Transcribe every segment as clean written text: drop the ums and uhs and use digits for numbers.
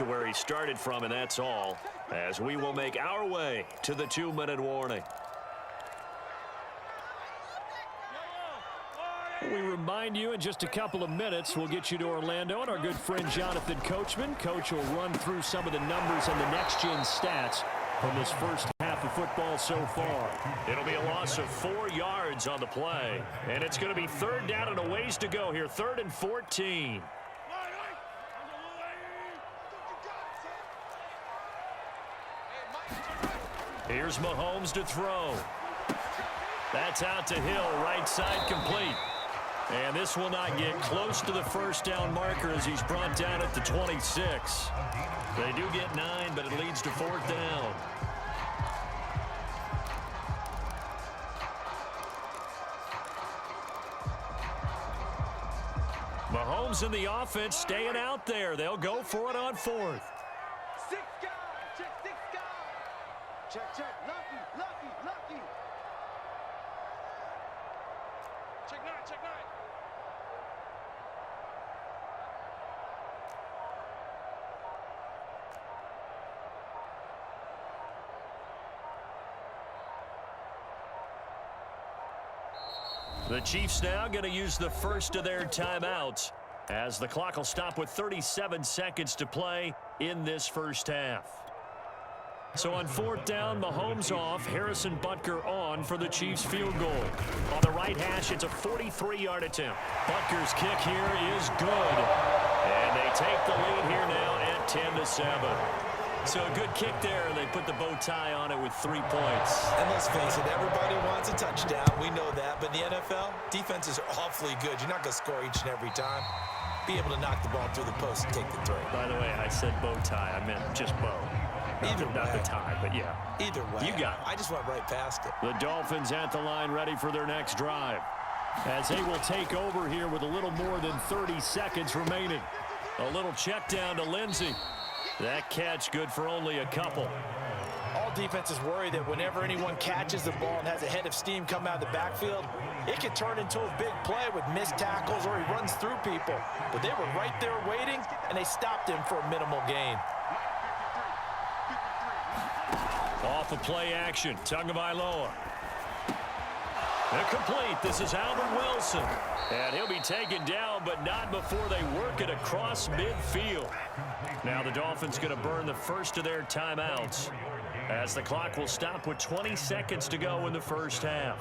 to where he started from, and that's all, as we will make our way to the 2-minute warning. We remind you in just a couple of minutes we'll get you to Orlando and our good friend Jonathan Coachman. Coach will run through some of the numbers and the next-gen stats from this first half of football so far. It'll be a loss of 4 yards on the play, and it's going to be 3rd down and a ways to go here, 3rd and 14. Here's Mahomes to throw. That's out to Hill, right side complete. And this will not get close to the first down marker as he's brought down at the 26. They do get 9, but it leads to 4th down. Mahomes and the offense staying out there. They'll go for it on 4th. Check, lucky. Check 9. The Chiefs now going to use the first of their timeouts as the clock will stop with 37 seconds to play in this first half. So on 4th down, Mahomes off, Harrison Butker on for the Chiefs field goal. On the right hash, it's a 43-yard attempt. Butker's kick here is good. And they take the lead here now at 10-7. So a good kick there, and they put the bow tie on it with 3 points. And let's face it, everybody wants a touchdown. We know that. But in the NFL, defenses are awfully good. You're not going to score each and every time. Be able to knock the ball through the post and take the throw. By the way, I said bow tie. I meant just bow. Not the tie, but yeah. Either way. You got it. I just went right past it. The Dolphins at the line ready for their next drive, as they will take over here with a little more than 30 seconds remaining. A little check down to Lindsey. That catch good for only a couple. All defenses worry that whenever anyone catches the ball and has a head of steam come out of the backfield, it can turn into a big play with missed tackles or he runs through people. But they were right there waiting, and they stopped him for a minimal gain. Off of play action, Tagovailoa. Incomplete. This is Alvin Wilson. And he'll be taken down, but not before they work it across midfield. Now the Dolphins going to burn the first of their timeouts, as the clock will stop with 20 seconds to go in the first half.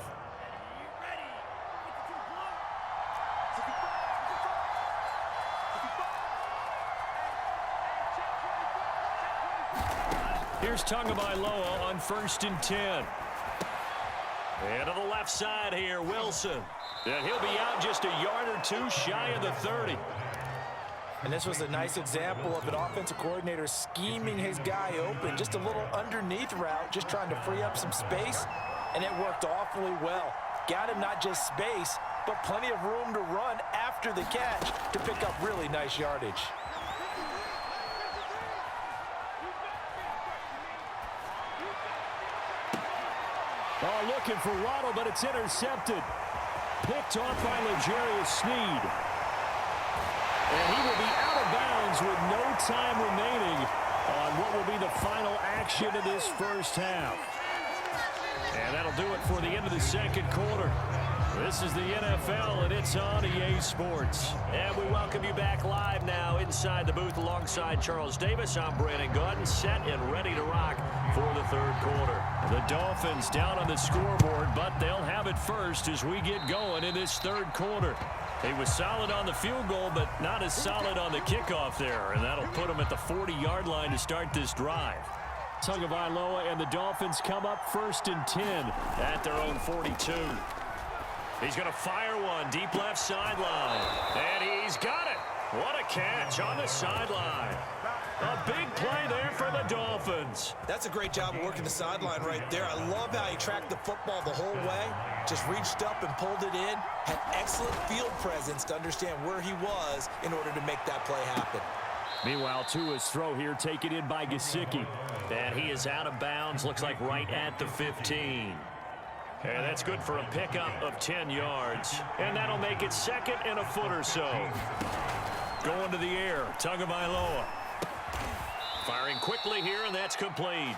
Here's Tagovailoa on 1st and 10. And to the left side here, Wilson. And he'll be out just a yard or two shy of the 30. And this was a nice example of an offensive coordinator scheming his guy open. Just a little underneath route, just trying to free up some space. And it worked awfully well. Got him not just space, but plenty of room to run after the catch to pick up really nice yardage. Oh, looking for Waddle, but it's intercepted. Picked off by L'Jarius Sneed. And he will be out of bounds with no time remaining on what will be the final action of this first half. And that'll do it for the end of the second quarter. This is the NFL, and it's on EA Sports. And we welcome you back live now inside the booth alongside Charles Davis. I'm Brandon Gordon, set and ready to rock for the third quarter. The Dolphins down on the scoreboard, but they'll have it first as we get going in this third quarter. He was solid on the field goal, but not as solid on the kickoff there, and that'll put him at the 40-yard line to start this drive. Tagovailoa and the Dolphins come up 1st and 10 at their own 42. He's going to fire one deep left sideline, and he's got it. What a catch on the sideline. A big play there for the Dolphins. That's a great job of working the sideline right there. I love how he tracked the football the whole way. Just reached up and pulled it in. Had excellent field presence to understand where he was in order to make that play happen. Meanwhile, Tua's throw here taken in by Gesicki. And he is out of bounds, looks like right at the 15. And that's good for a pickup of 10 yards. And that'll make it 2nd and a foot or so. Going to the air, Tagovailoa. Firing quickly here, and that's complete.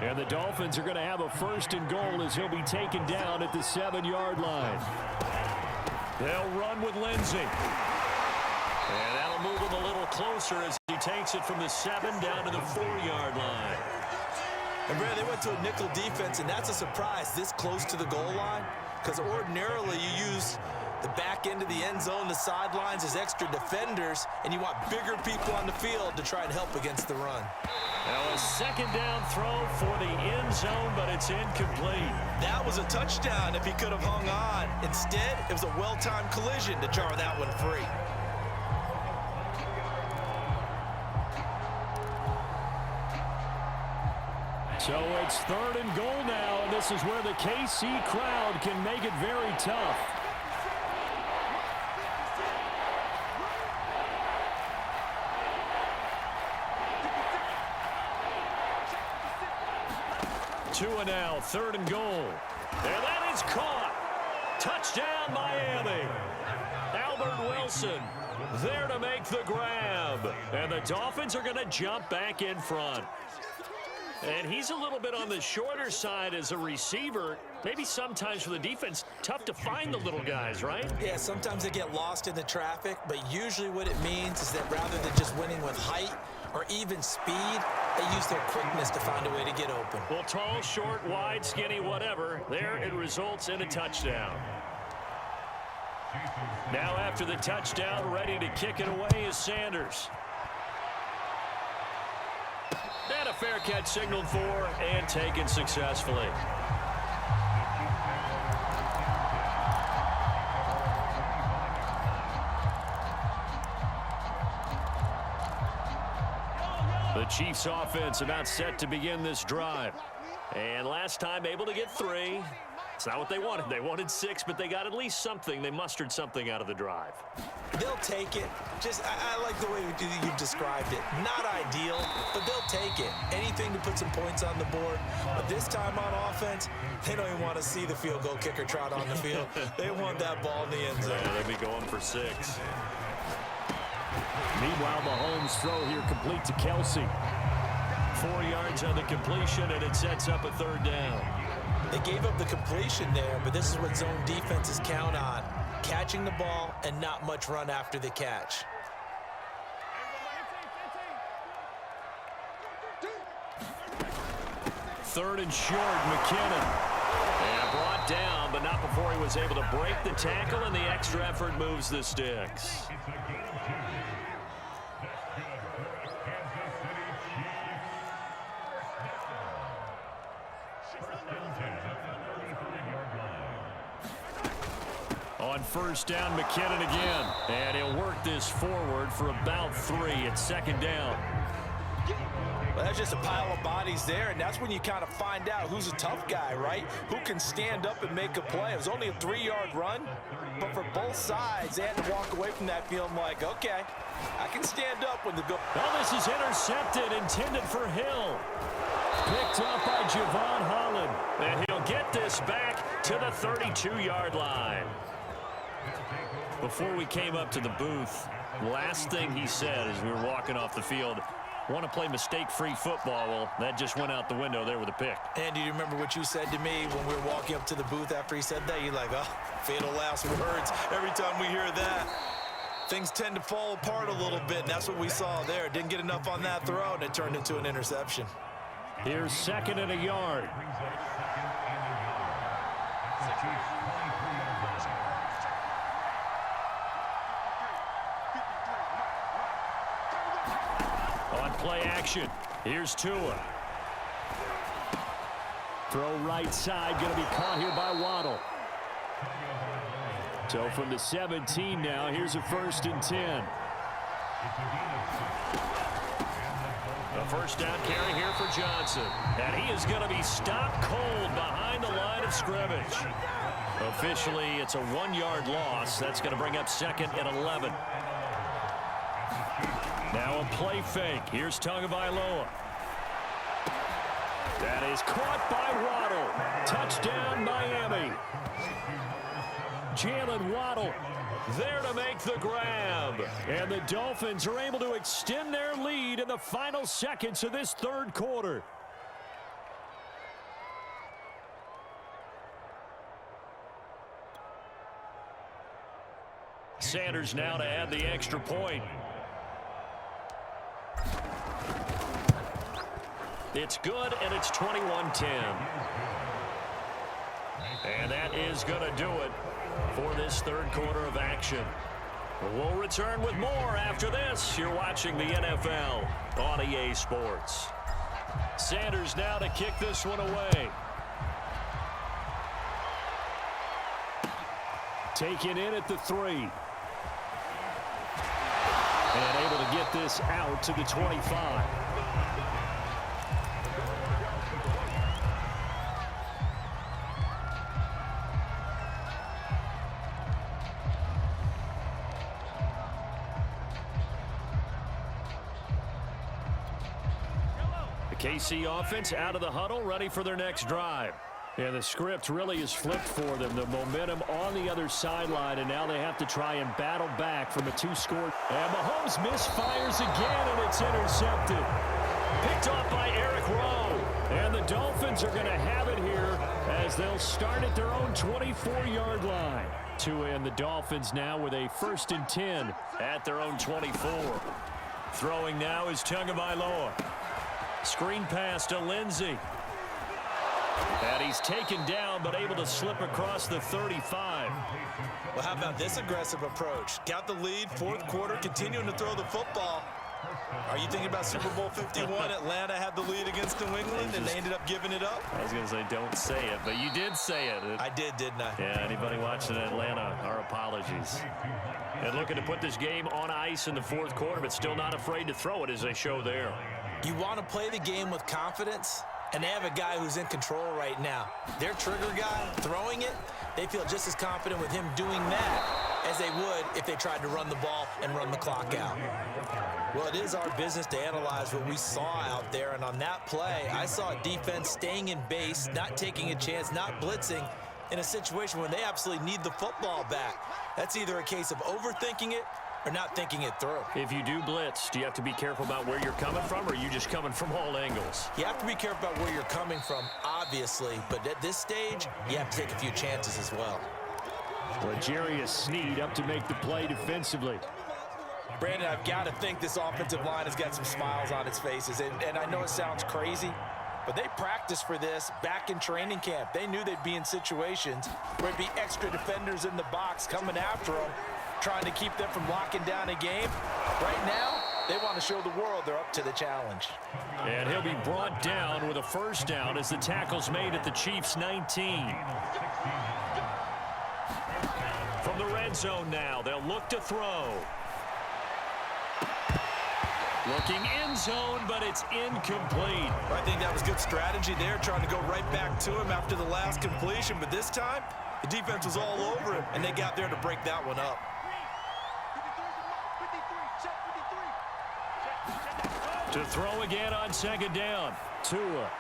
And the Dolphins are going to have a 1st and goal as he'll be taken down at the 7-yard line. They'll run with Lindsey. And that'll move him a little closer as he takes it from the 7 down to the 4-yard line. And Brad, they went to a nickel defense, and that's a surprise this close to the goal line, because ordinarily you use the back end of the end zone, the sidelines as extra defenders, and you want bigger people on the field to try and help against the run. Now a 2nd down throw for the end zone, but it's incomplete. That was a touchdown if he could have hung on. Instead, it was a well-timed collision to jar that one free. So it's 3rd and goal now, and this is where the KC crowd can make it very tough. Two and now, 3rd and goal. And that is caught. Touchdown, Miami. Albert Wilson there to make the grab. And the Dolphins are going to jump back in front. And he's a little bit on the shorter side as a receiver. Maybe sometimes for the defense, tough to find the little guys, right? Yeah, sometimes they get lost in the traffic, but usually what it means is that rather than just winning with height or even speed, they use their quickness to find a way to get open. Well, tall, short, wide, skinny, whatever, there it results in a touchdown. Now after the touchdown, ready to kick it away is Sanders. And a fair catch signaled for and taken successfully. The Chiefs offense about set to begin this drive. And last time able to get 3. It's not what they wanted. They wanted 6, but they got at least something. They mustered something out of the drive. They'll take it. I like the way you've described it. Not ideal, but they'll take it. Anything to put some points on the board. But this time on offense, they don't even want to see the field goal kicker trot on the field. They want that ball in the end zone. Yeah, they'll be going for 6. Meanwhile, Mahomes' throw here complete to Kelsey. 4 yards on the completion, and it sets up a 3rd down. They gave up the completion there, but this is what zone defenses count on. Catching the ball and not much run after the catch. Third and short, McKinnon. And brought down, but not before he was able to break the tackle, and the extra effort moves the sticks. On 1st down, McKinnon again. And he'll work this forward for about 3 at 2nd down. Well, that's just a pile of bodies there, and that's when you kind of find out who's a tough guy, right? Who can stand up and make a play. It was only a 3-yard run, but for both sides, they had to walk away from that feeling like, okay, I can stand up when the go. Well, this is intercepted, intended for Hill. Picked up by Javon Holland. And he'll get this back to the 32-yard line. Before we came up to the booth, last thing he said as we were walking off the field, want to play mistake-free football. Well, that just went out the window there with a pick. And do you remember what you said to me when we were walking up to the booth after he said that? You're like, oh, fatal last words. Every time we hear that, things tend to fall apart a little bit, and that's what we saw there. Didn't get enough on that throw, and it turned into an interception. Here's 2nd and a yard. On play action, here's Tua. Throw right side, going to be caught here by Waddle. So from the 17 now, here's a 1st and 10. The 1st down carry here for Johnson. And he is going to be stopped cold behind the line of scrimmage. Officially, it's a 1-yard loss. That's going to bring up 2nd and 11. Now a play fake. Here's Tagovailoa. That is caught by Waddle. Touchdown, Miami. Jalen Waddle there to make the grab. And the Dolphins are able to extend their lead in the final seconds of this third quarter. Sanders now to add the extra point. It's good, and it's 21-10. And that is going to do it for this third quarter of action. We'll return with more after this. You're watching the NFL on EA Sports. Sanders now to kick this one away. Taken in at the 3. And able to get this out to the 25. The KC offense out of the huddle, ready for their next drive. Yeah, the script really is flipped for them. The momentum on the other sideline, and now they have to try and battle back from a 2-score. And Mahomes misfires again, and it's intercepted. Picked off by Eric Rowe. And the Dolphins are going to have it here as they'll start at their own 24-yard line. And the Dolphins now with a 1st and 10 at their own 24. Throwing now is Tagovailoa. Screen pass to Lindsey. And he's taken down, but able to slip across the 35. Well, how about this aggressive approach? Got the lead, fourth quarter, continuing to throw the football. Are you thinking about Super Bowl 51? Atlanta had the lead against New England, and they ended up giving it up? I was going to say, don't say it, but you did say it. I did, didn't I? Yeah, anybody watching Atlanta, our apologies. And looking to put this game on ice in the fourth quarter, but still not afraid to throw it as they show there. You want to play the game with confidence? And they have a guy who's in control right now. Their trigger guy throwing it, they feel just as confident with him doing that as they would if they tried to run the ball and run the clock out. Well, it is our business to analyze what we saw out there. And on that play, I saw a defense staying in base, not taking a chance, not blitzing in a situation where they absolutely need the football back. That's either a case of overthinking it or not thinking it through. If you do blitz, do you have to be careful about where you're coming from, or are you just coming from all angles? You have to be careful about where you're coming from, obviously, but at this stage, you have to take a few chances as well. L'Jarius Sneed up to make the play defensively. Brandon, I've got to think this offensive line has got some smiles on its faces, and I know it sounds crazy, but they practiced for this back in training camp. They knew they'd be in situations where it'd be extra defenders in the box coming after them, trying to keep them from locking down a game. Right now, they want to show the world they're up to the challenge. And he'll be brought down with a first down as the tackle's made at the Chiefs' 19. From the red zone now, they'll look to throw. Looking end zone, but it's incomplete. I think that was good strategy there, trying to go right back to him after the last completion. But this time, the defense was all over him, and they got there to break that one up. To throw again on second down. Tua.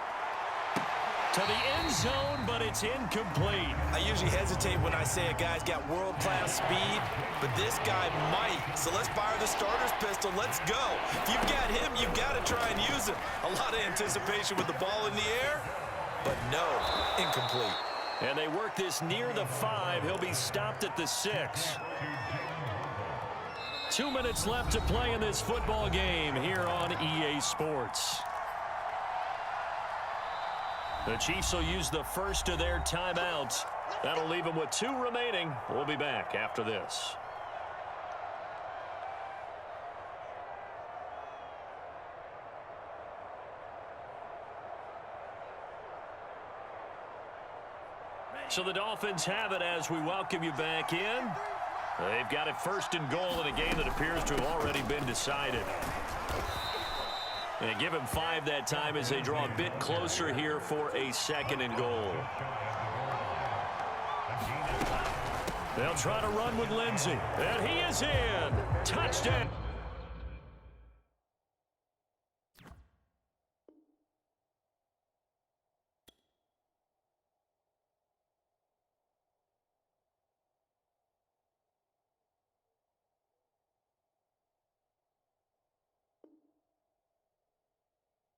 To the end zone, but it's incomplete. I usually hesitate when I say a guy's got world-class speed, but this guy might. So let's fire the starter's pistol. Let's go. If you've got him, you've got to try and use him. A lot of anticipation with the ball in the air, but no, incomplete. And they work this near the 5. He'll be stopped at the 6. 2 minutes left to play in this football game here on EA Sports. The Chiefs will use the first of their timeouts. That'll leave them with 2 remaining. We'll be back after this. So the Dolphins have it as we welcome you back in. They've got it 1st and goal in a game that appears to have already been decided. And give him 5 that time as they draw a bit closer here for a 2nd and goal. They'll try to run with Lindsey. And he is in. Touchdown.